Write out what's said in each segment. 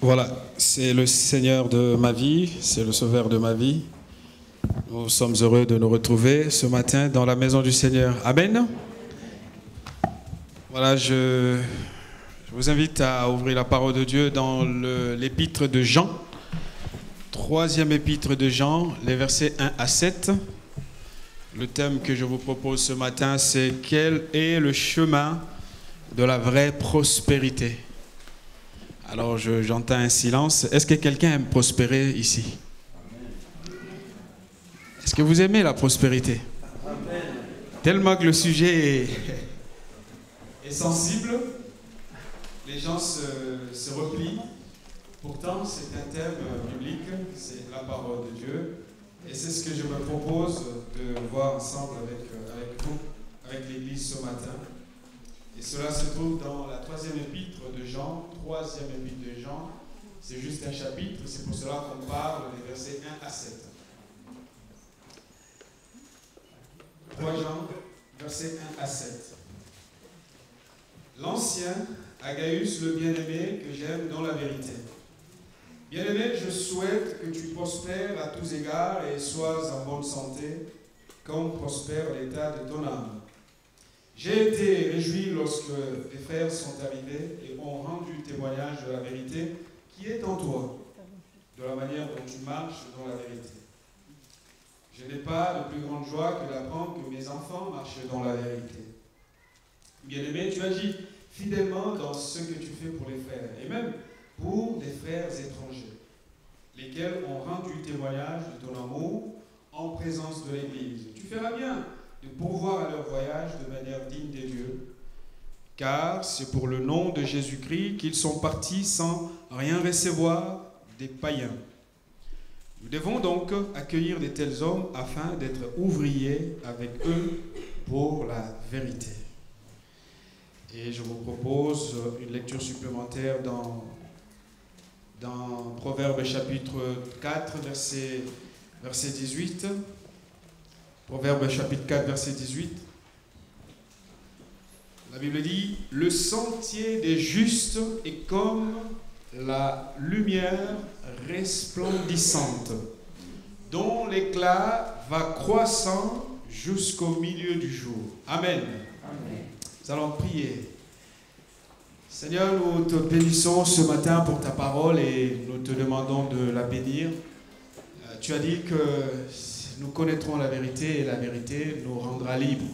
Voilà, c'est le Seigneur de ma vie, c'est le Sauveur de ma vie. Nous sommes heureux de nous retrouver ce matin dans la maison du Seigneur. Amen. Voilà, je vous invite à ouvrir la parole de Dieu dans l'épître de Jean, troisième épître de Jean, les versets 1 à 7. Le thème que je vous propose ce matin, c'est « Quel est le chemin de la vraie prospérité ?» Alors, j'entends un silence. Est-ce que quelqu'un aime prospérer ici? Est-ce que vous aimez la prospérité? Tellement que le sujet est sensible, les gens se replient. Pourtant, c'est un thème biblique, c'est la parole de Dieu. Et c'est ce que je me propose de voir ensemble avec vous, avec l'Église ce matin. Et cela se trouve dans la troisième épître de Jean, c'est juste un chapitre, c'est pour cela qu'on parle des versets 1 à 7. 3 Jean, versets 1 à 7. L'ancien, Agaius le bien-aimé, que j'aime dans la vérité. Bien-aimé, je souhaite que tu prospères à tous égards et sois en bonne santé, comme prospère l'état de ton âme. J'ai été réjoui lorsque les frères sont arrivés et ont rendu témoignage de la vérité qui est en toi, de la manière dont tu marches dans la vérité. Je n'ai pas de plus grande joie que d'apprendre que mes enfants marchent dans la vérité. Bien-aimé, tu agis fidèlement dans ce que tu fais pour les frères, et même pour des frères étrangers, lesquels ont rendu témoignage de ton amour en présence de l'Église. Tu feras bien de pourvoir à leur voyage de manière digne des dieux, car c'est pour le nom de Jésus-Christ qu'ils sont partis sans rien recevoir des païens. Nous devons donc accueillir de tels hommes afin d'être ouvriers avec eux pour la vérité. Et je vous propose une lecture supplémentaire dans Proverbes chapitre 4, verset 18. Proverbe chapitre 4, verset 18. La Bible dit « Le sentier des justes est comme la lumière resplendissante, dont l'éclat va croissant jusqu'au milieu du jour. » Amen. Amen. Nous allons prier. Seigneur, nous te bénissons ce matin pour ta parole et nous te demandons de la bénir. Tu as dit que nous connaîtrons la vérité et la vérité nous rendra libres.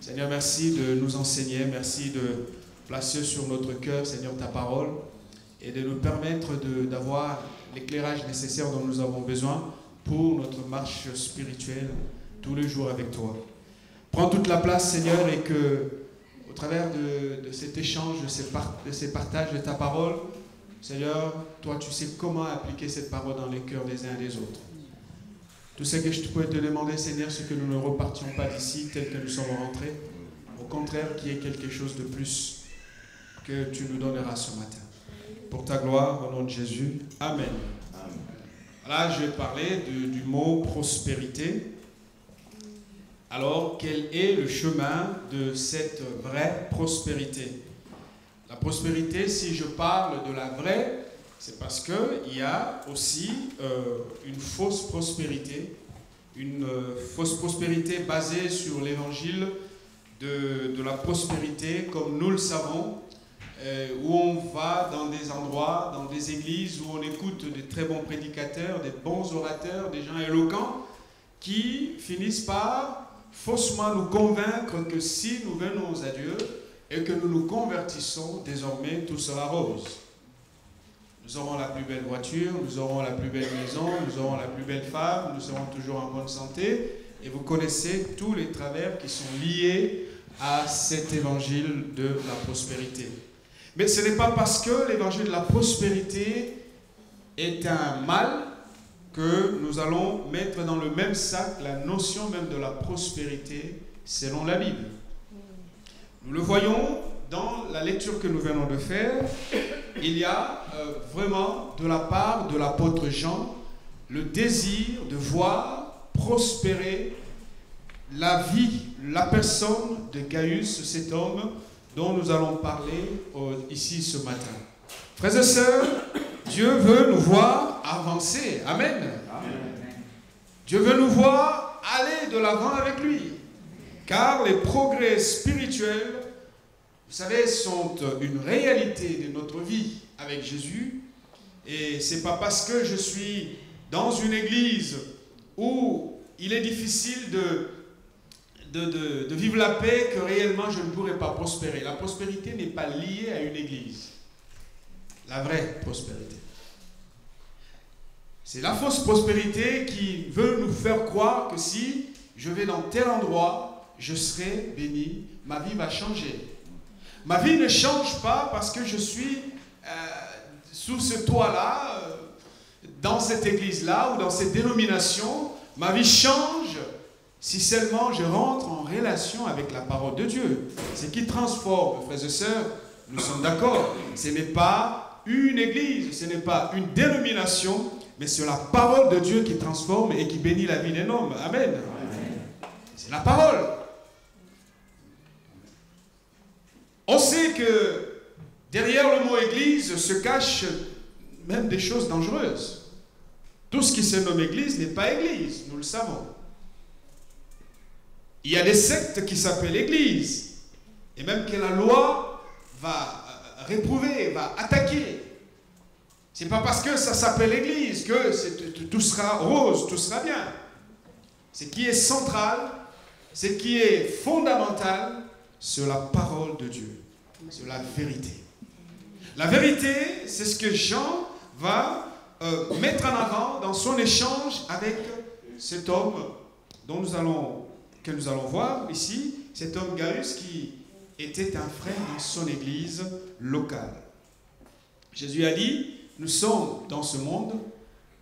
Seigneur, merci de nous enseigner, merci de placer sur notre cœur, Seigneur, ta parole et de nous permettre d'avoir l'éclairage nécessaire dont nous avons besoin pour notre marche spirituelle tous les jours avec toi. Prends toute la place, Seigneur, et que au travers de cet échange, de ces partages de ta parole, Seigneur, toi tu sais comment appliquer cette parole dans les cœurs des uns et des autres. Tout ce que je peux te demander, Seigneur, c'est que nous ne repartions pas d'ici tel que nous sommes rentrés. Au contraire, qu'il y ait quelque chose de plus que tu nous donneras ce matin. Pour ta gloire, au nom de Jésus. Amen. Amen. Voilà, je vais parler du mot prospérité. Alors, quel est le chemin de cette vraie prospérité? La prospérité, si je parle de la vraie, c'est parce qu'il y a aussi une fausse prospérité basée sur l'évangile de la prospérité, comme nous le savons, où on va dans des endroits, dans des églises, où on écoute des très bons prédicateurs, des bons orateurs, des gens éloquents, qui finissent par faussement nous convaincre que si nous venons à Dieu et que nous nous convertissons, désormais tout sera rose. Nous aurons la plus belle voiture, nous aurons la plus belle maison, nous aurons la plus belle femme, nous serons toujours en bonne santé. Et vous connaissez tous les travers qui sont liés à cet évangile de la prospérité. Mais ce n'est pas parce que l'évangile de la prospérité est un mal que nous allons mettre dans le même sac la notion même de la prospérité selon la Bible. Nous le voyons dans la lecture que nous venons de faire. Il y a vraiment de la part de l'apôtre Jean le désir de voir prospérer la vie, la personne de Gaius, cet homme dont nous allons parler ici ce matin. Frères et sœurs, Dieu veut nous voir avancer. Amen. Dieu veut nous voir aller de l'avant avec lui. Car les progrès spirituels, vous savez, sont une réalité de notre vie avec Jésus. Et ce n'est pas parce que je suis dans une église où il est difficile de vivre la paix que réellement je ne pourrai pas prospérer. La prospérité n'est pas liée à une église. La vraie prospérité. C'est la fausse prospérité qui veut nous faire croire que si je vais dans tel endroit, je serai béni, ma vie va changer. Ma vie ne change pas parce que je suis sous ce toit-là, dans cette église-là ou dans cette dénomination. Ma vie change si seulement je rentre en relation avec la parole de Dieu. C'est qui transforme, frères et sœurs, nous sommes d'accord. Ce n'est pas une église, ce n'est pas une dénomination, mais c'est la parole de Dieu qui transforme et qui bénit la vie d'un homme. Amen. C'est la parole. On sait que derrière le mot église se cachent même des choses dangereuses. Tout ce qui se nomme église n'est pas église, nous le savons. Il y a des sectes qui s'appellent église, et même que la loi va réprouver, va attaquer. Ce n'est pas parce que ça s'appelle église que tout sera rose, tout sera bien. Ce qui est central, ce qui est fondamental, c'est la parole de Dieu, c'est la vérité. La vérité, c'est ce que Jean va mettre en avant dans son échange avec cet homme que nous allons voir ici, cet homme Gaius qui était un frère dans son église locale. Jésus a dit, nous sommes dans ce monde,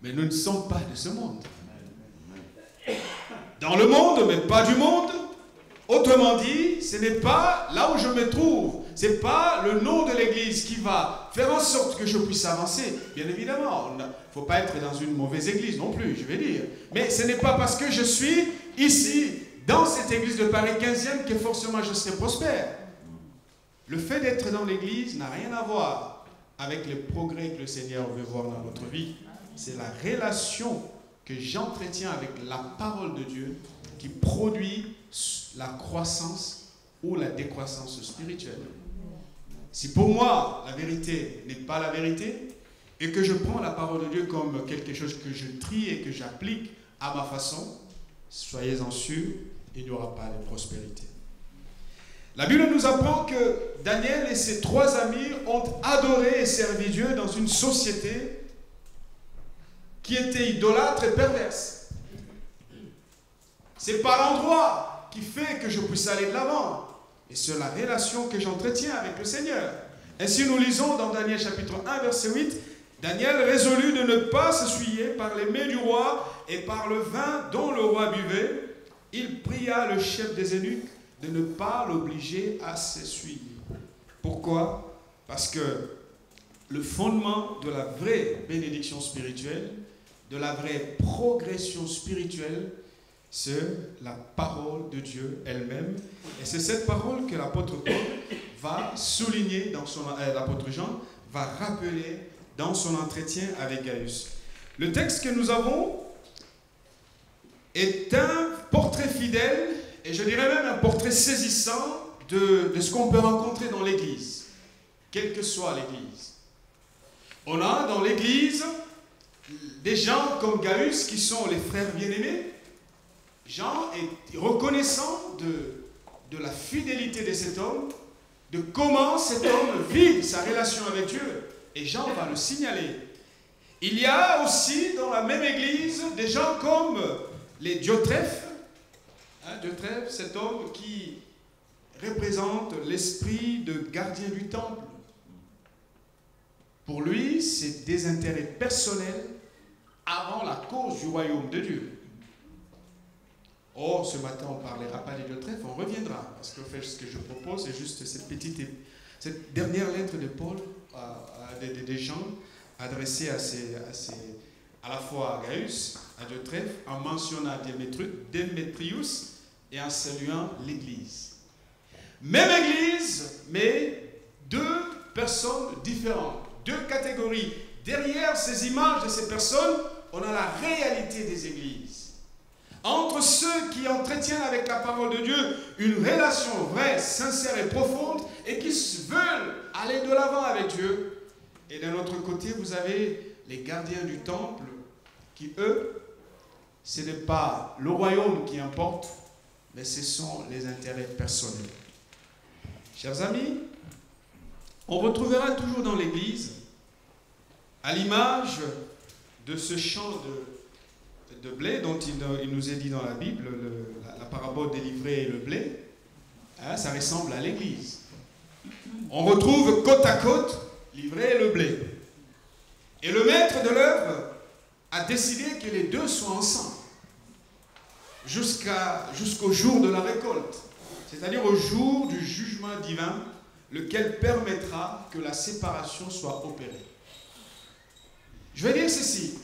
mais nous ne sommes pas de ce monde. Dans le monde, mais pas du monde. Autrement dit, ce n'est pas là où je me trouve, ce n'est pas le nom de l'église qui va faire en sorte que je puisse avancer. Bien évidemment, il ne faut pas être dans une mauvaise église non plus, je vais dire. Mais ce n'est pas parce que je suis ici, dans cette église de Paris 15e, que forcément je serai prospère. Le fait d'être dans l'église n'a rien à voir avec les progrès que le Seigneur veut voir dans notre vie. C'est la relation que j'entretiens avec la parole de Dieu qui produit la croissance ou la décroissance spirituelle. Si pour moi, la vérité n'est pas la vérité, et que je prends la parole de Dieu comme quelque chose que je trie et que j'applique à ma façon, soyez-en sûrs, il n'y aura pas de prospérité. La Bible nous apprend que Daniel et ses 3 amis ont adoré et servi Dieu dans une société qui était idolâtre et perverse. C'est pas l'endroit qui fait que je puisse aller de l'avant. Et c'est la relation que j'entretiens avec le Seigneur. Ainsi nous lisons dans Daniel chapitre 1 verset 8, Daniel résolut de ne pas s'essuyer par les mets du roi et par le vin dont le roi buvait. Il pria le chef des eunuques de ne pas l'obliger à s'essuyer. Pourquoi? Parce que le fondement de la vraie bénédiction spirituelle, de la vraie progression spirituelle, c'est la parole de Dieu elle-même. Et c'est cette parole que l'apôtre Paul va souligner, l'apôtre Jean va rappeler dans son entretien avec Gaius. Le texte que nous avons est un portrait fidèle, et je dirais même un portrait saisissant de ce qu'on peut rencontrer dans l'Église, quelle que soit l'Église. On a dans l'Église des gens comme Gaius qui sont les frères bien-aimés. Jean est reconnaissant de la fidélité de cet homme, de comment cet homme vit sa relation avec Dieu. Et Jean va le signaler. Il y a aussi dans la même église des gens comme les Diotrephes. Diotrephe, cet homme qui représente l'esprit de gardien du temple. Pour lui, c'est des intérêts personnels avant la cause du royaume de Dieu. Oh, ce matin, on ne parlera pas des Diotrephes, on reviendra. Parce que ce que je propose, c'est juste cette dernière lettre de Paul des gens adressée à la fois à Gaius, à Diotrephe, en mentionnant Démétrius et en saluant l'Église. Même Église, mais 2 personnes différentes, 2 catégories derrière ces images de ces personnes, on a la réalité des églises. Entre ceux qui entretiennent avec la parole de Dieu une relation vraie, sincère et profonde et qui veulent aller de l'avant avec Dieu. Et d'un autre côté, vous avez les gardiens du temple qui, eux, ce n'est pas le royaume qui importe, mais ce sont les intérêts personnels. Chers amis, on retrouvera toujours dans l'Église, à l'image de ce champ de blé dont il nous est dit dans la Bible, la parabole des livrets et le blé, hein, ça ressemble à l'Église. On retrouve côte à côte l'ivraie et le blé. Et le maître de l'œuvre a décidé que les deux soient ensemble jusqu'au jour de la récolte, c'est-à-dire au jour du jugement divin, lequel permettra que la séparation soit opérée. Je vais dire ceci,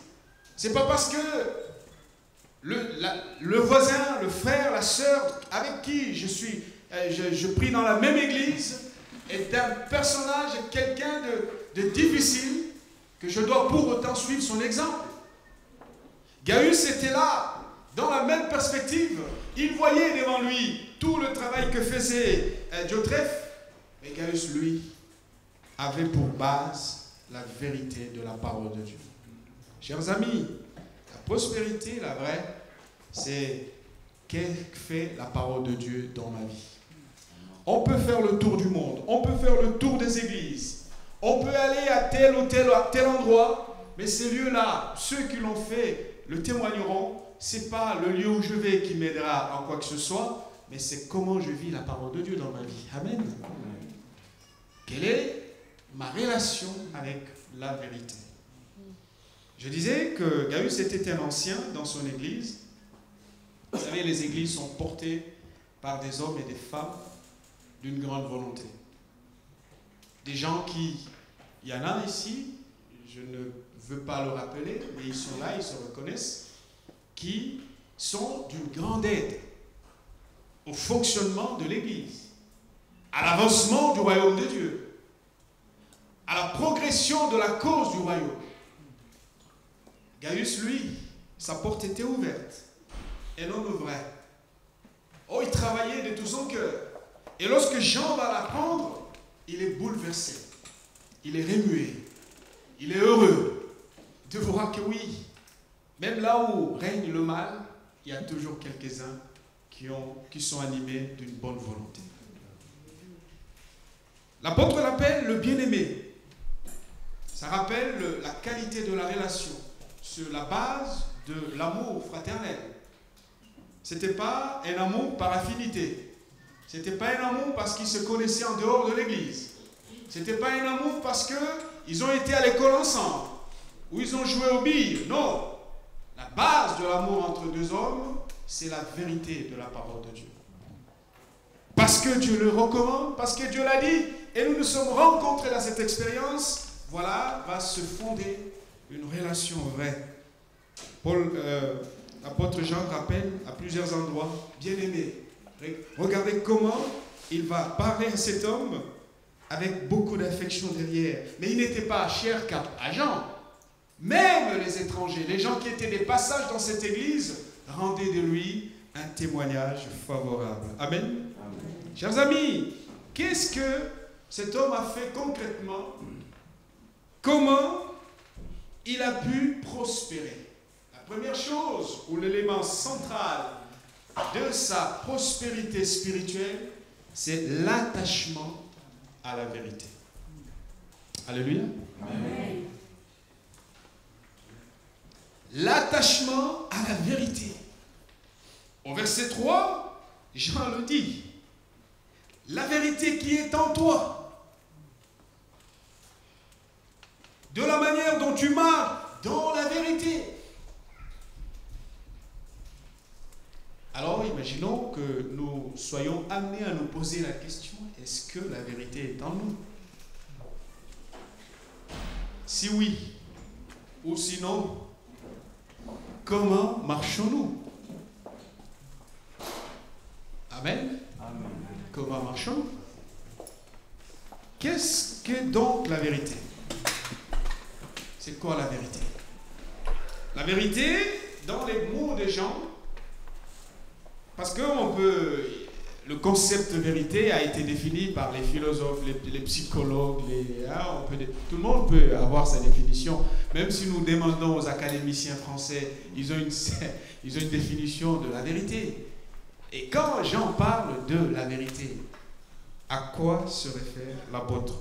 c'est pas parce que le voisin, le frère, la sœur avec qui je prie dans la même église est un personnage, quelqu'un de difficile, que je dois pour autant suivre son exemple. Gaius était là, dans la même perspective. Il voyait devant lui tout le travail que faisait Diotrephe, mais Gaius, lui, avait pour base la vérité de la parole de Dieu. Chers amis, la prospérité, la vraie, c'est qu'est-ce que fait la parole de Dieu dans ma vie. On peut faire le tour du monde, on peut faire le tour des églises, on peut aller à tel ou tel endroit, mais ces lieux-là, ceux qui l'ont fait le témoigneront. Ce n'est pas le lieu où je vais qui m'aidera en quoi que ce soit, mais c'est comment je vis la parole de Dieu dans ma vie. Amen. Quelle est ma relation avec la vérité? Je disais que Gaius était un ancien dans son église. Vous savez, les églises sont portées par des hommes et des femmes d'une grande volonté. Des gens qui, il y en a ici, je ne veux pas le rappeler, mais ils sont là, ils se reconnaissent, qui sont d'une grande aide au fonctionnement de l'Église, à l'avancement du royaume de Dieu, à la progression de la cause du royaume. Gaius, lui, sa porte était ouverte, un homme vrai. Oh, il travaillait de tout son cœur. Et lorsque Jean va l'apprendre, il est bouleversé, il est remué, il est heureux de voir que oui, même là où règne le mal, il y a toujours quelques-uns qui sont animés d'une bonne volonté. L'apôtre l'appelle le bien-aimé. Ça rappelle la qualité de la relation sur la base de l'amour fraternel. Ce n'était pas un amour par affinité. Ce n'était pas un amour parce qu'ils se connaissaient en dehors de l'église. Ce n'était pas un amour parce qu'ils ont été à l'école ensemble ou ils ont joué aux billes. Non. La base de l'amour entre deux hommes, c'est la vérité de la parole de Dieu. Parce que Dieu le recommande, parce que Dieu l'a dit, et nous nous sommes rencontrés dans cette expérience, voilà, va se fonder une relation vraie. L'apôtre Jean rappelle à plusieurs endroits, bien-aimé, regardez comment il va parler à cet homme avec beaucoup d'affection derrière. Mais il n'était pas cher à Jean. Même les étrangers, les gens qui étaient des passages dans cette église, rendaient de lui un témoignage favorable. Amen. Amen. Chers amis, qu'est-ce que cet homme a fait concrètement? Comment il a pu prospérer? La première chose, ou l'élément central de sa prospérité spirituelle, c'est l'attachement à la vérité. Alléluia. Amen. L'attachement à la vérité. Au verset 3, Jean le dit. La vérité qui est en toi. De la manière dont tu marches dans la vérité. Alors, imaginons que nous soyons amenés à nous poser la question, est-ce que la vérité est en nous? Si oui, ou sinon, comment marchons-nous? Amen. Amen. Comment marchons-nous? Qu'est-ce qu'est donc la vérité? C'est quoi la vérité? La vérité, dans les mots des gens, parce que le concept de vérité a été défini par les philosophes, les psychologues, tout le monde peut avoir sa définition. Même si nous demandons aux académiciens français, ils ont une définition de la vérité. Et quand Jean parle de la vérité, à quoi se réfère l'apôtre?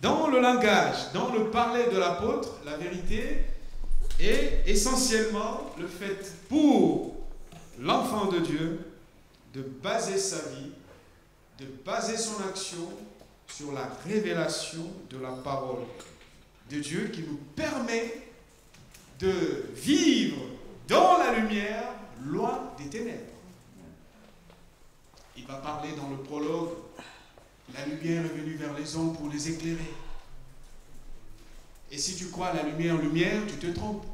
Dans le langage, dans le parler de l'apôtre, la vérité est essentiellement le fait pour l'enfant de Dieu de baser sa vie, de baser son action sur la révélation de la parole de Dieu qui nous permet de vivre dans la lumière, loin des ténèbres. Il va parler dans le prologue, la lumière est venue vers les hommes pour les éclairer. Et si tu crois la lumière, tu te trompes.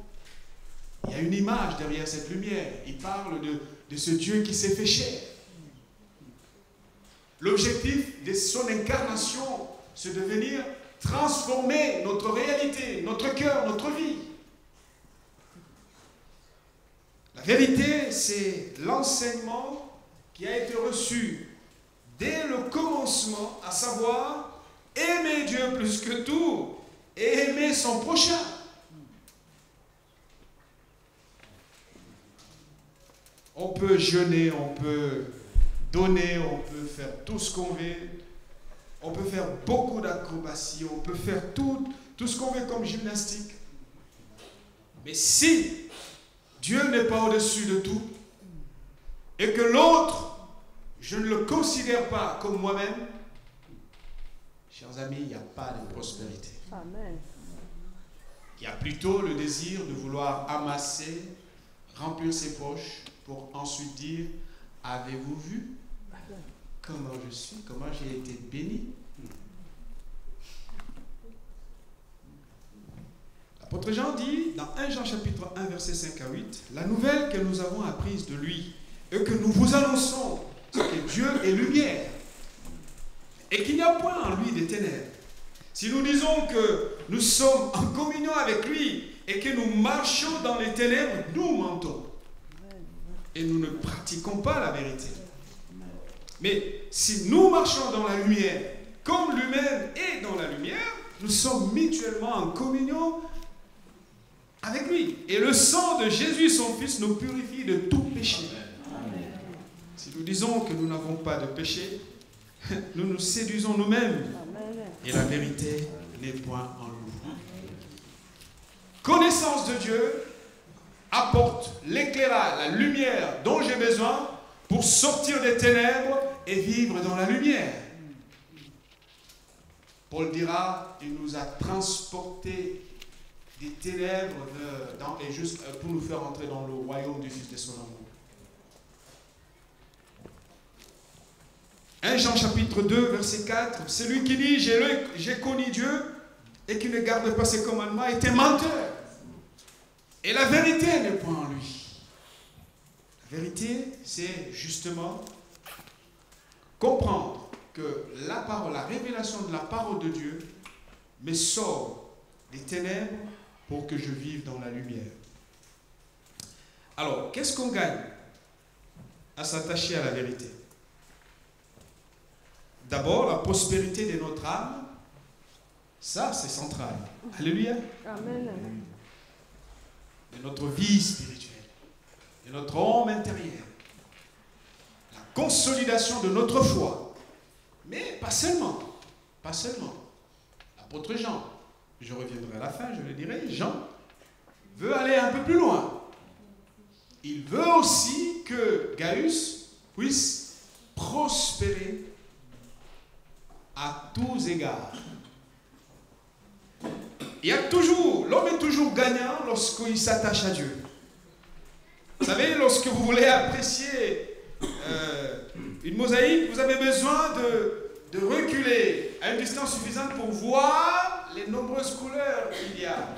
Il y a une image derrière cette lumière. Il parle de ce Dieu qui s'est fait chair. L'objectif de son incarnation, c'est de venir transformer notre réalité, notre cœur, notre vie. La vérité, c'est l'enseignement qui a été reçu dès le commencement, à savoir aimer Dieu plus que tout et aimer son prochain. On peut jeûner, on peut donner, on peut faire tout ce qu'on veut, on peut faire beaucoup d'acrobaties, on peut faire tout ce qu'on veut comme gymnastique. Mais si Dieu n'est pas au-dessus de tout, et que l'autre, je ne le considère pas comme moi-même, chers amis, il n'y a pas de prospérité. Amen. Il y a plutôt le désir de vouloir amasser, remplir ses poches, pour ensuite dire, avez-vous vu comment je suis, comment j'ai été béni? L'apôtre Jean dit, dans 1 Jean chapitre 1, versets 5 à 8, la nouvelle que nous avons apprise de lui, et que nous vous annonçons, c'est que Dieu est lumière, et qu'il n'y a point en lui des ténèbres. Si nous disons que nous sommes en communion avec lui, et que nous marchons dans les ténèbres, nous mentons. Et nous ne pratiquons pas la vérité. Mais si nous marchons dans la lumière, comme lui-même est dans la lumière, nous sommes mutuellement en communion avec lui. Et le sang de Jésus, son Fils, nous purifie de tout péché. Amen. Si nous disons que nous n'avons pas de péché, nous nous séduisons nous-mêmes. Et la vérité n'est point en nous. Connaissance de Dieu apporte l'éclairage, la lumière dont j'ai besoin pour sortir des ténèbres et vivre dans la lumière. Paul dira, il nous a transportés des ténèbres pour nous faire entrer dans le royaume du Fils de son amour. 1 Jean chapitre 2, verset 4, c'est lui qui dit, j'ai connu Dieu et qui ne garde pas ses commandements est un menteur. Et la vérité n'est point en lui. La vérité, c'est justement comprendre que la parole, la révélation de la parole de Dieu me sort des ténèbres pour que je vive dans la lumière. Alors, qu'est-ce qu'on gagne à s'attacher à la vérité? D'abord, la prospérité de notre âme, ça c'est central. Alléluia. Amen. De notre vie spirituelle, de notre homme intérieur, la consolidation de notre foi. Mais pas seulement, pas seulement. L'apôtre Jean, je reviendrai à la fin, je le dirai, Jean veut aller un peu plus loin. Il veut aussi que Gaius puisse prospérer à tous égards. L'homme est toujours gagnant lorsqu'il s'attache à Dieu. Vous savez, lorsque vous voulez apprécier une mosaïque, vous avez besoin de reculer à une distance suffisante pour voir les nombreuses couleurs qu'il y a.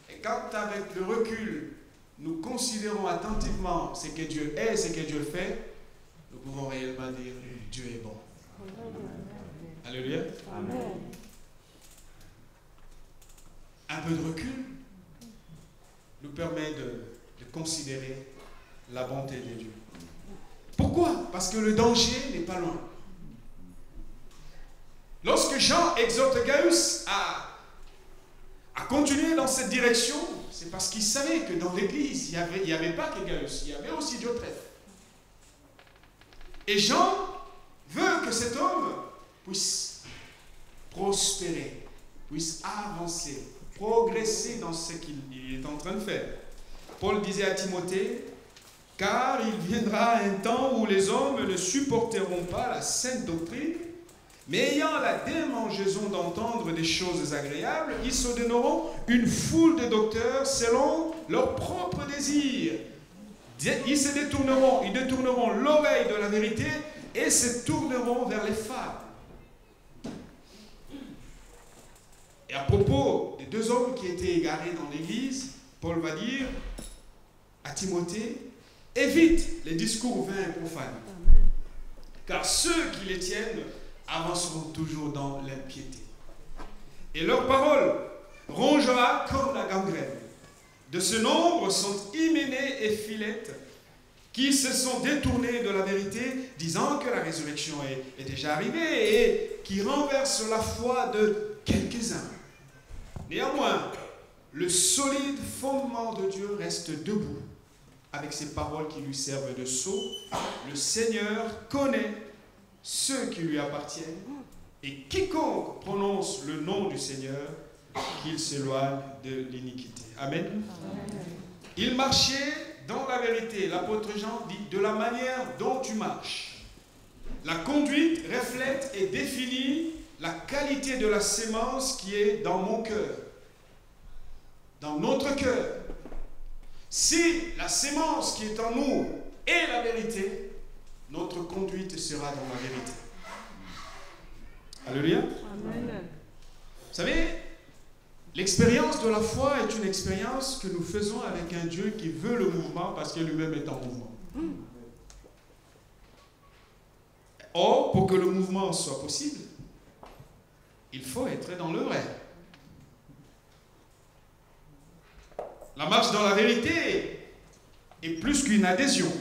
Et quand avec le recul, nous considérons attentivement ce que Dieu est, ce que Dieu fait, nous pouvons réellement dire Dieu est bon. Alléluia. Amen. la bonté de Dieu. Pourquoi? Parce que le danger n'est pas loin. Lorsque Jean exhorte Gaius à continuer dans cette direction, c'est parce qu'il savait que dans l'église, il n'y avait pas que Gaius, il y avait aussi Diotrephe. Et Jean veut que cet homme puisse prospérer, puisse avancer, progresser dans ce qu'il est en train de faire. Paul disait à Timothée, « Car il viendra un temps où les hommes ne supporteront pas la sainte doctrine, mais ayant la démangeaison d'entendre des choses agréables, ils se donneront une foule de docteurs selon leurs propres désirs. Ils détourneront l'oreille de la vérité et se tourneront vers les fables. » Et à propos des deux hommes qui étaient égarés dans l'église, Paul va dire à Timothée, « Évite les discours vains et profanes, car ceux qui les tiennent avanceront toujours dans l'impiété. Et leur parole rongera comme la gangrène. De ce nombre sont Hyménée et Philette, qui se sont détournés de la vérité, disant que la résurrection est déjà arrivée et qui renversent la foi de quelques-uns. Néanmoins, le solide fondement de Dieu reste debout, avec ses paroles qui lui servent de sceau. Le Seigneur connaît ceux qui lui appartiennent, et quiconque prononce le nom du Seigneur, qu'il s'éloigne de l'iniquité. Amen. Amen. Il marchait dans la vérité. L'apôtre Jean dit, de la manière dont tu marches. La conduite reflète et définit la qualité de la sémence qui est dans mon cœur, dans notre cœur. Si la sémence qui est en nous est la vérité, notre conduite sera dans la vérité. Alléluia. Amen. Vous savez, l'expérience de la foi est une expérience que nous faisons avec un Dieu qui veut le mouvement parce que lui-même est en mouvement. Or, pour que le mouvement soit possible, il faut être dans le vrai. La marche dans la vérité est plus qu'une adhésion.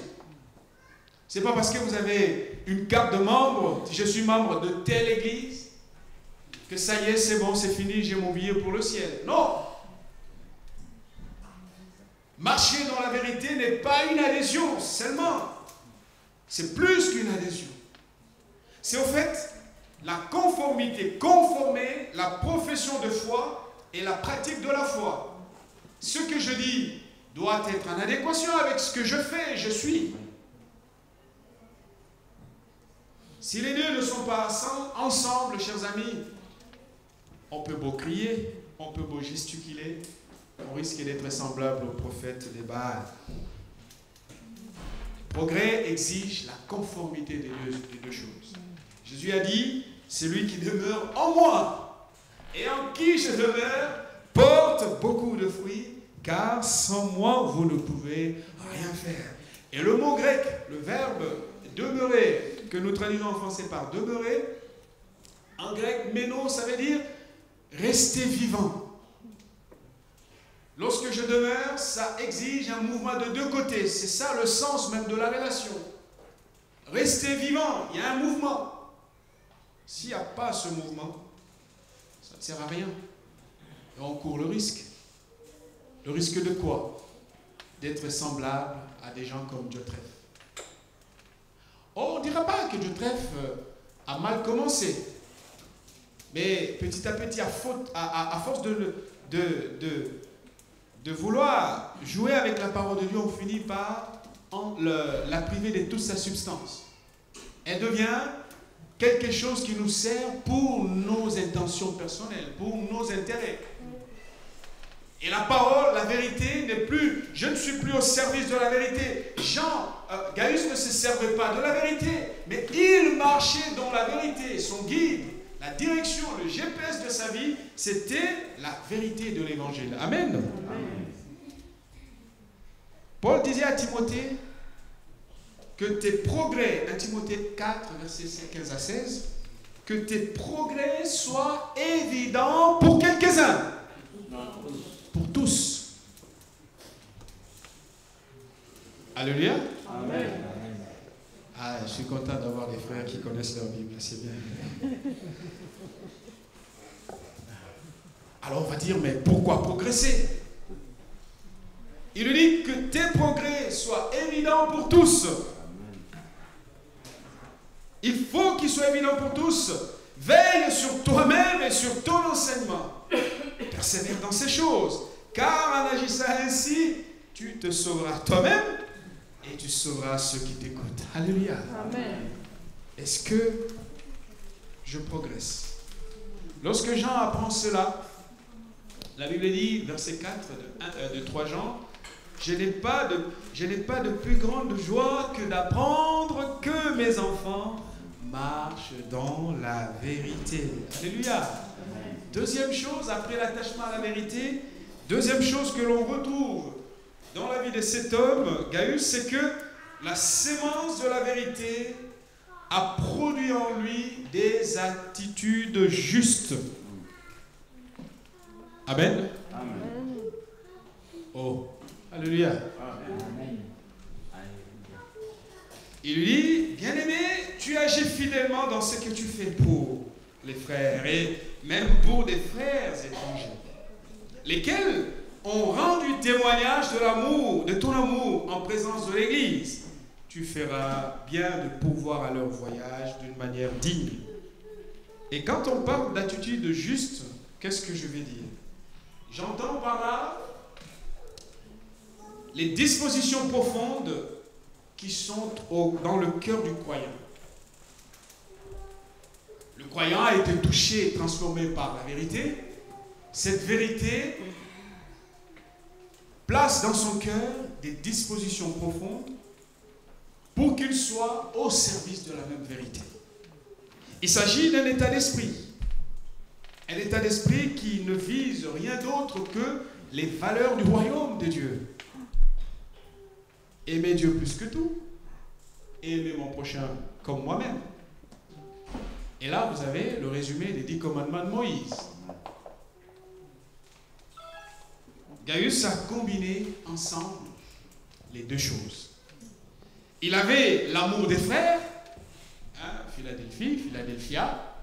Ce n'est pas parce que vous avez une carte de membre, je suis membre de telle église, que ça y est, c'est bon, c'est fini, j'ai mon billet pour le ciel. Non! Marcher dans la vérité n'est pas une adhésion seulement. C'est plus qu'une adhésion. C'est au fait la conformité, conformer la profession de foi et la pratique de la foi. Ce que je dis doit être en adéquation avec ce que je fais et je suis. Si les deux ne sont pas ensemble, chers amis, on peut beau crier, on peut beau gesticuler, on risque d'être semblable au prophète des Baals. Le progrès exige la conformité des deux choses. Jésus a dit, celui qui demeure en moi et en qui je demeure porte beaucoup de fruits, car sans moi vous ne pouvez rien faire. Et le mot grec, le verbe demeurer, que nous traduisons en français par demeurer, en grec, méno, ça veut dire rester vivant. Lorsque je demeure, ça exige un mouvement de deux côtés. C'est ça le sens même de la relation. Rester vivant, il y a un mouvement. S'il n'y a pas ce mouvement, ça ne sert à rien. Et on court le risque. Le risque de quoi? D'être semblable à des gens comme Diotrephe. On ne dira pas que Diotrephe a mal commencé. Mais petit à petit, à force de vouloir jouer avec la parole de Dieu, on finit par la priver de toute sa substance. Elle devient quelque chose qui nous sert pour nos intentions personnelles, pour nos intérêts. Et la parole, la vérité n'est plus, je ne suis plus au service de la vérité. Gaius ne se servait pas de la vérité, mais il marchait dans la vérité. Son guide, la direction, le GPS de sa vie, c'était la vérité de l'évangile. Amen. Amen. Paul disait à Timothée que tes progrès, 1 Timothée 4, versets 15 à 16, que tes progrès soient évidents pour quelques-uns. Pour tous. Alléluia. Amen. Ah, je suis content d'avoir des frères qui connaissent leur Bible, c'est bien. Alors on va dire, mais pourquoi progresser? Il nous dit que tes progrès soient évidents pour tous. Il faut qu'ils soient évidents pour tous. Veille sur toi-même et sur ton enseignement. Persévère dans ces choses, car en agissant ainsi, tu te sauveras toi-même et tu sauveras ceux qui t'écoutent. Alléluia. Amen. Est-ce que je progresse? Lorsque Jean apprend cela, la Bible dit, verset 4 de 3 Jean, je n'ai pas de plus grande joie que d'apprendre que mes enfants marchent dans la vérité. Alléluia. Deuxième chose, après l'attachement à la vérité, deuxième chose que l'on retrouve dans la vie de cet homme, Gaius, c'est que la sémence de la vérité a produit en lui des attitudes justes. Amen. Amen. Oh, alléluia. Amen. Il lui dit, bien-aimé, tu agis fidèlement dans ce que tu fais pour les frères et même pour des frères étrangers, lesquels ont rendu témoignage de l'amour, de ton amour en présence de l'Église. Tu feras bien de pourvoir à leur voyage d'une manière digne. Et quand on parle d'attitude juste, qu'est-ce que je vais dire? J'entends par là les dispositions profondes qui sont dans le cœur du croyant. Le croyant a été touché et transformé par la vérité. Cette vérité place dans son cœur des dispositions profondes pour qu'il soit au service de la même vérité. Il s'agit d'un état d'esprit. Un état d'esprit qui ne vise rien d'autre que les valeurs du royaume de Dieu. Aimer Dieu plus que tout. Aimer mon prochain comme moi-même. Et là, vous avez le résumé des 10 commandements de Moïse. Gaius a combiné ensemble les deux choses. Il avait l'amour des frères, Philadelphia,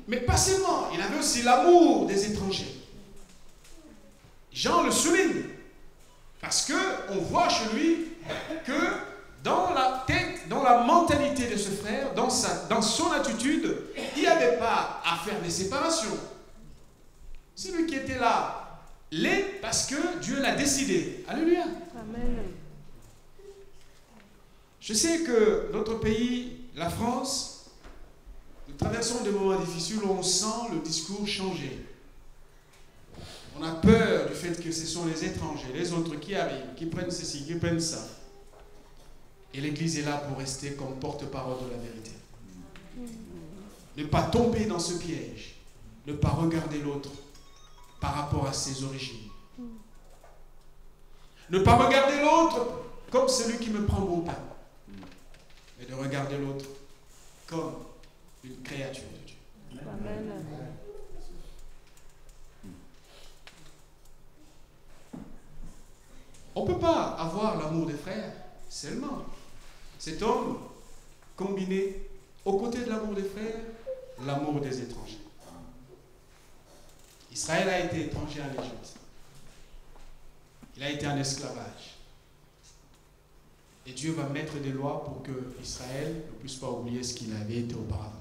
mais pas seulement, il avait aussi l'amour des étrangers. Jean le souligne, parce qu'on voit chez lui que dans la tête, dans la mentalité de ce frère, dans son attitude, il n'y avait pas à faire des séparations. Celui qui était là l'est parce que Dieu l'a décidé. Alléluia. Amen. Je sais que notre pays, la France, nous traversons des moments difficiles où on sent le discours changer. On a peur du fait que ce sont les étrangers, les autres qui arrivent, qui prennent ceci, qui prennent ça. Et l'Église est là pour rester comme porte-parole de la vérité. Ne pas tomber dans ce piège. Ne pas regarder l'autre par rapport à ses origines. Ne pas regarder l'autre comme celui qui me prend mon pain. Mais de regarder l'autre comme une créature de Dieu. Amen. On ne peut pas avoir l'amour des frères seulement. Cet homme combiné aux côtés de l'amour des frères, l'amour des étrangers. Israël a été étranger en Égypte. Il a été en esclavage. Et Dieu va mettre des lois pour que Israël ne puisse pas oublier ce qu'il avait été auparavant.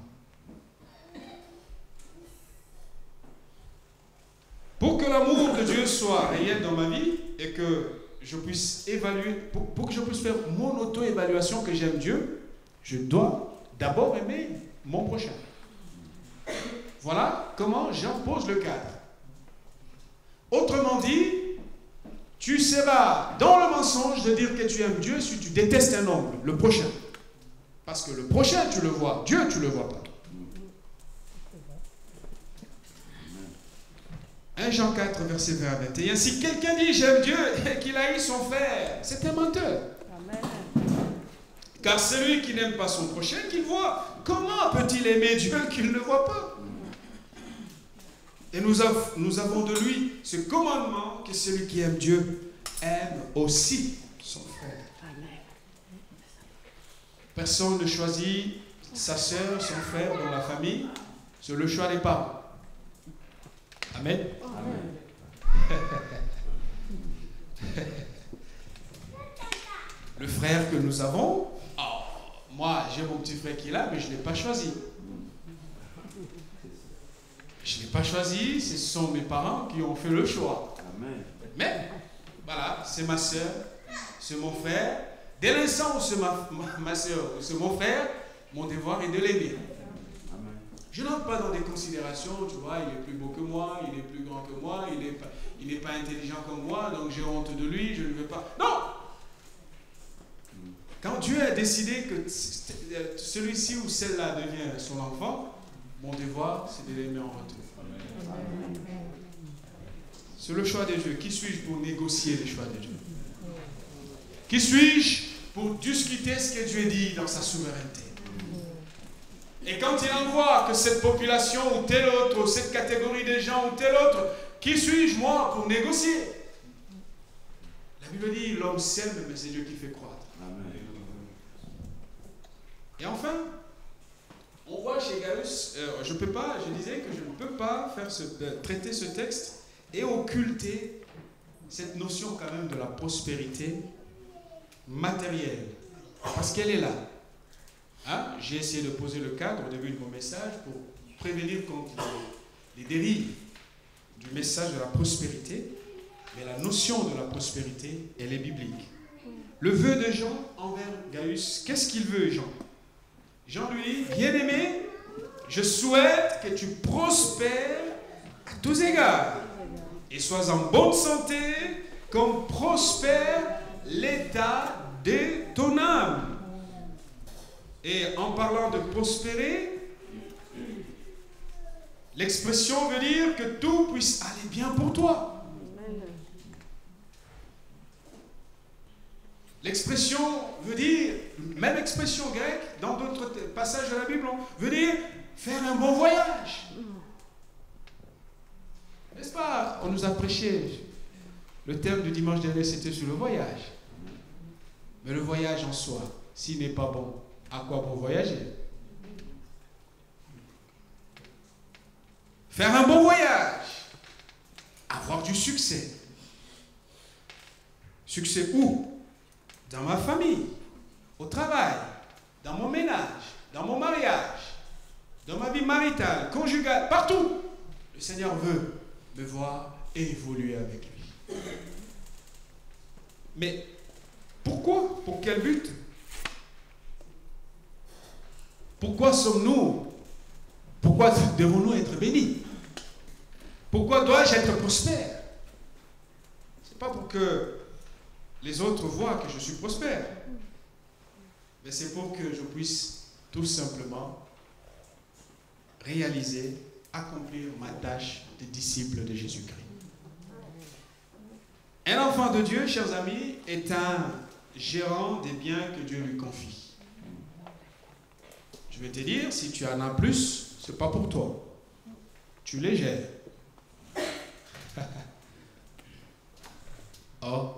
Pour que l'amour de Dieu soit réel dans ma vie et que je puisse évaluer, pour que je puisse faire mon auto-évaluation que j'aime Dieu, je dois d'abord aimer mon prochain. Voilà comment j'impose le cadre. Autrement dit, tu seras dans le mensonge de dire que tu aimes Dieu si tu détestes un homme, le prochain. Parce que le prochain, tu le vois, Dieu, tu ne le vois pas. 1 Jean 4, verset 20 à 21. Si quelqu'un dit j'aime Dieu et qu'il haït son frère, c'est un menteur. Amen. Car celui qui n'aime pas son prochain, qu'il voit, comment peut-il aimer Dieu qu'il ne voit pas? Et nous avons de lui ce commandement que celui qui aime Dieu aime aussi son Personne ne choisit sa soeur, son frère dans la famille. C'est le choix des parents. Amen. Le frère que nous avons, oh, moi j'ai mon petit frère qui est là, mais je ne l'ai pas choisi. Je ne l'ai pas choisi, ce sont mes parents qui ont fait le choix. Amen. Mais, voilà, c'est ma soeur, c'est mon frère. Dès l'instant où c'est ma soeur ou c'est mon frère, mon devoir est de l'aimer. Je n'entre pas dans des considérations, tu vois, il est plus beau que moi, il est plus grand que moi, il n'est pas intelligent comme moi, donc j'ai honte de lui, je ne veux pas. Non! Quand Dieu a décidé que celui-ci ou celle-là devient son enfant, mon devoir, c'est de l'aimer en retour. C'est le choix de Dieu. Qui suis-je pour négocier les choix de Dieu? Qui suis-je pour discuter ce que Dieu dit dans sa souveraineté? Et quand il envoie que cette population ou telle autre, ou cette catégorie de gens ou telle autre, qui suis-je moi pour négocier? La Bible dit, l'homme sème, mais c'est Dieu qui fait croître. Et enfin, on voit chez Gaius, je disais que je ne peux pas traiter ce texte et occulter cette notion quand même de la prospérité matérielle. Parce qu'elle est là. Hein? J'ai essayé de poser le cadre au début de mon message pour prévenir contre les dérives du message de la prospérité. Mais la notion de la prospérité, elle est biblique. Le vœu de Jean envers Gaius, qu'est-ce qu'il veut, Jean? Jean lui dit, bien-aimé, je souhaite que tu prospères à tous égards et sois en bonne santé comme prospère l'état de ton âme. Et en parlant de prospérer, l'expression veut dire que tout puisse aller bien pour toi. L'expression veut dire, même expression grecque, dans d'autres passages de la Bible, veut dire faire un bon voyage. N'est-ce pas? On nous a prêché. Le thème du dimanche dernier, c'était sur le voyage. Mais le voyage en soi, s'il n'est pas bon, à quoi bon voyager? Faire un bon voyage. Avoir du succès. Succès où? Dans ma famille, au travail, dans mon ménage, dans mon mariage, dans ma vie maritale, conjugale, partout. Le Seigneur veut me voir et évoluer avec lui. Mais pourquoi? Pour quel but? Pourquoi sommes-nous? Pourquoi devons-nous être bénis? Pourquoi dois-je être prospère? Ce n'est pas pour que les autres voient que je suis prospère. Mais c'est pour que je puisse tout simplement réaliser, accomplir ma tâche de disciple de Jésus-Christ. Un enfant de Dieu, chers amis, est un gérant des biens que Dieu lui confie. Je vais te dire, si tu en as plus, ce n'est pas pour toi. Tu les gères. Oh,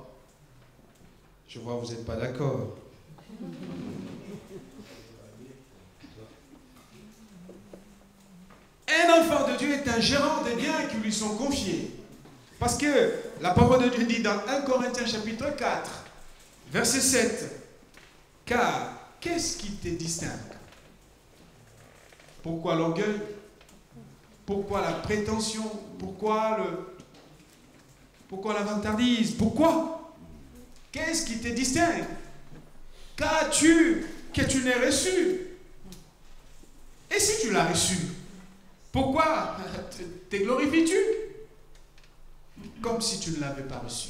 je vois que vous n'êtes pas d'accord. Un enfant de Dieu est un gérant des biens qui lui sont confiés. Parce que la parole de Dieu dit dans 1 Corinthiens chapitre 4, verset 7, « Car qu'est-ce qui te distingue? Pourquoi l'orgueil? Pourquoi la prétention? Pourquoi la vantardise? Pourquoi? Qu'est-ce qui te distingue? Qu'as-tu que tu n'aies reçu? Et si tu l'as reçu, pourquoi te glorifies-tu? Comme si tu ne l'avais pas reçu.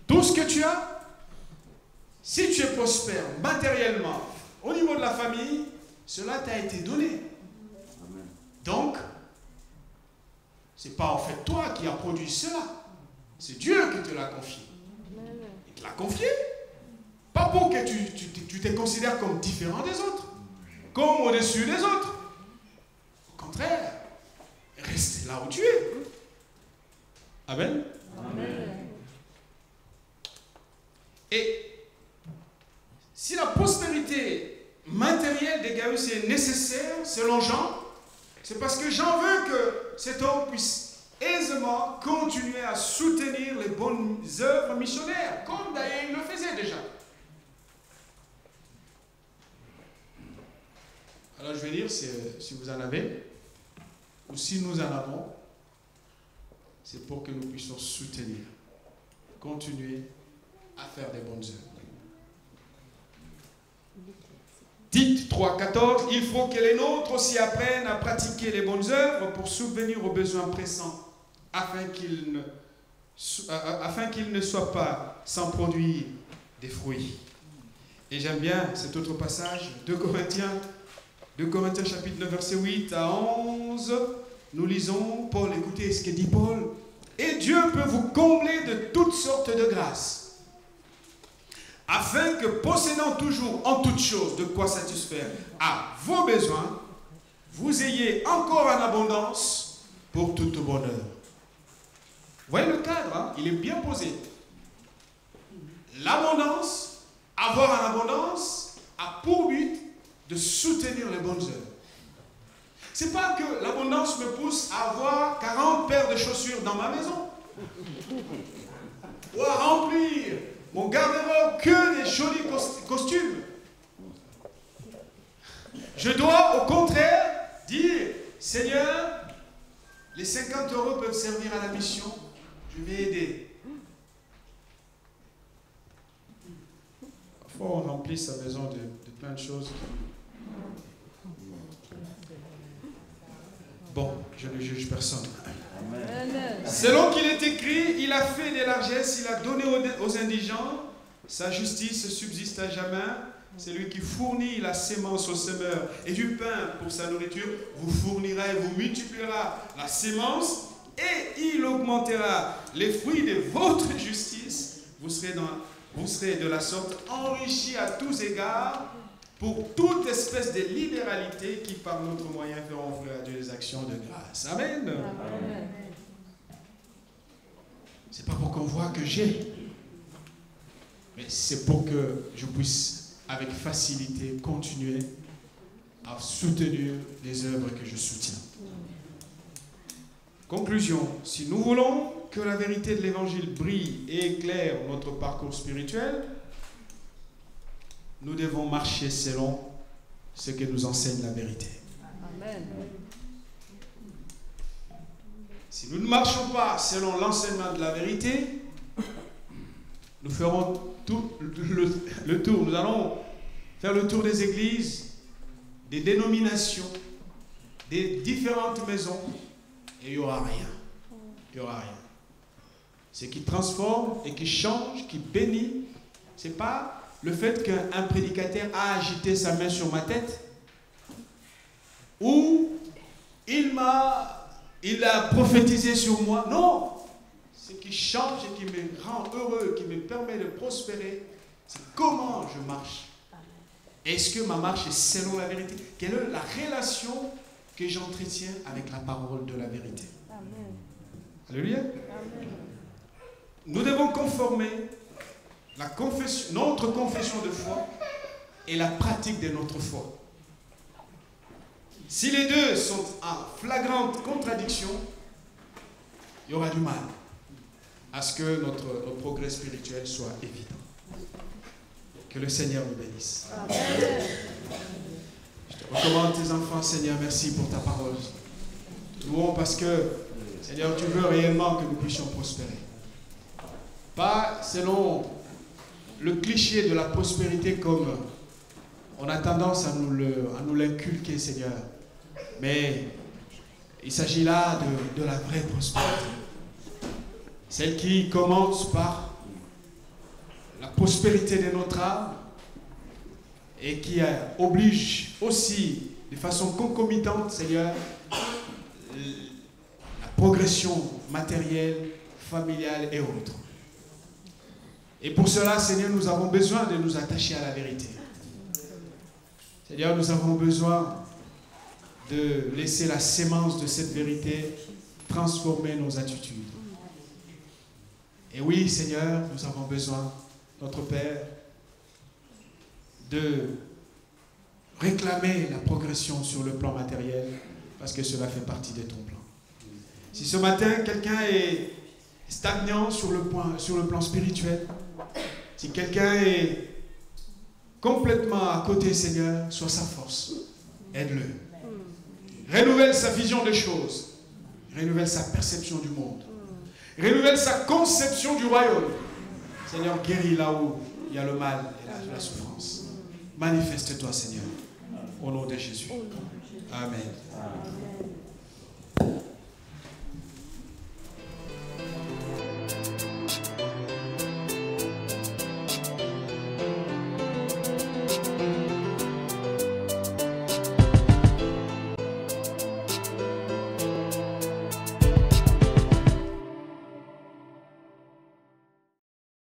Tout ce que tu as, si tu es prospère matériellement, au niveau de la famille, cela t'a été donné. Donc, ce n'est pas en fait toi qui as produit cela. C'est Dieu qui te l'a confié. Il te l'a confié. Pas pour que tu te considères comme différent des autres, comme au-dessus des autres. Au contraire, reste là où tu es. Amen. Amen. Et si la prospérité matérielle de Gaius est nécessaire, selon Jean, c'est parce que Jean veut que cet homme puisse aisément continuer à soutenir les bonnes œuvres missionnaires, comme d'ailleurs il le faisait déjà. Alors je vais dire, si vous en avez, ou si nous en avons, c'est pour que nous puissions soutenir, continuer à faire des bonnes œuvres. Tite 3,14, il faut que les nôtres aussi apprennent à pratiquer les bonnes œuvres pour subvenir aux besoins pressants, afin qu'ils ne soient pas sans produire des fruits. Et j'aime bien cet autre passage, 2 Corinthiens chapitre 9, verset 8 à 11, nous lisons, Paul, écoutez ce que dit Paul, « Et Dieu peut vous combler de toutes sortes de grâces, afin que, possédant toujours en toutes choses de quoi satisfaire à vos besoins, vous ayez encore en abondance pour toute bonheur. » Vous voyez le cadre, hein? Il est bien posé. L'abondance, avoir en abondance, a pour but de soutenir les bonnes œuvres. C'est pas que l'abondance me pousse à avoir 40 paires de chaussures dans ma maison, ou à remplir mon garde-robe que des jolis costumes. Je dois au contraire dire, Seigneur, les 50 € peuvent servir à la mission, je vais aider. Parfois on remplit sa maison de plein de choses. Bon, je ne juge personne. Amen. Selon qu'il est écrit, il a fait des largesses, il a donné aux indigents, sa justice subsiste à jamais. C'est lui qui fournit la sémence aux semeurs et du pain pour sa nourriture, vous fournira et vous multipliera la sémence et il augmentera les fruits de votre justice. Vous serez de la sorte enrichis à tous égards pour toute espèce de libéralité qui par notre moyen fait offrir à Dieu des actions de grâce. Amen. Amen. C'est pas pour qu'on voit que j'ai, mais c'est pour que je puisse avec facilité continuer à soutenir les œuvres que je soutiens. Conclusion, si nous voulons que la vérité de l'Évangile brille et éclaire notre parcours spirituel, nous devons marcher selon ce que nous enseigne la vérité. Amen. Si nous ne marchons pas selon l'enseignement de la vérité, nous ferons tout le tour. Nous allons faire le tour des églises, des dénominations, des différentes maisons, et il n'y aura rien. Il n'y aura rien. Ce qui transforme et qui change, qui bénit, ce n'est pas le fait qu'un prédicateur a agité sa main sur ma tête ou il a prophétisé sur moi. Non, ce qui change et qui me rend heureux, qui me permet de prospérer, c'est comment je marche. Est-ce que ma marche est selon la vérité? Quelle est la relation que j'entretiens avec la parole de la vérité? Amen. Alléluia. Amen. Nous devons conformer notre confession de foi et la pratique de notre foi. Si les deux sont en flagrante contradiction, il y aura du mal à ce que notre progrès spirituel soit évident. Que le Seigneur nous bénisse. Amen. Je te recommande tes enfants, Seigneur, merci pour ta parole. Nous louons parce que, Seigneur, tu veux réellement que nous puissions prospérer. Pas selon le cliché de la prospérité comme on a tendance à nous l'inculquer, Seigneur. Mais il s'agit là de la vraie prospérité. Celle qui commence par la prospérité de notre âme et qui oblige aussi de façon concomitante, Seigneur, la progression matérielle, familiale et autres. Et pour cela, Seigneur, nous avons besoin de nous attacher à la vérité. Seigneur, nous avons besoin de laisser la sémence de cette vérité transformer nos attitudes. Et oui, Seigneur, nous avons besoin, notre Père, de réclamer la progression sur le plan matériel, parce que cela fait partie de ton plan. Si ce matin, quelqu'un est stagnant sur le plan spirituel, si quelqu'un est complètement à côté, Seigneur, sois sa force. Aide-le. Renouvelle sa vision des choses. Renouvelle sa perception du monde. Renouvelle sa conception du royaume. Seigneur, guéris là où il y a le mal et la souffrance. Manifeste-toi, Seigneur. Au nom de Jésus. Amen.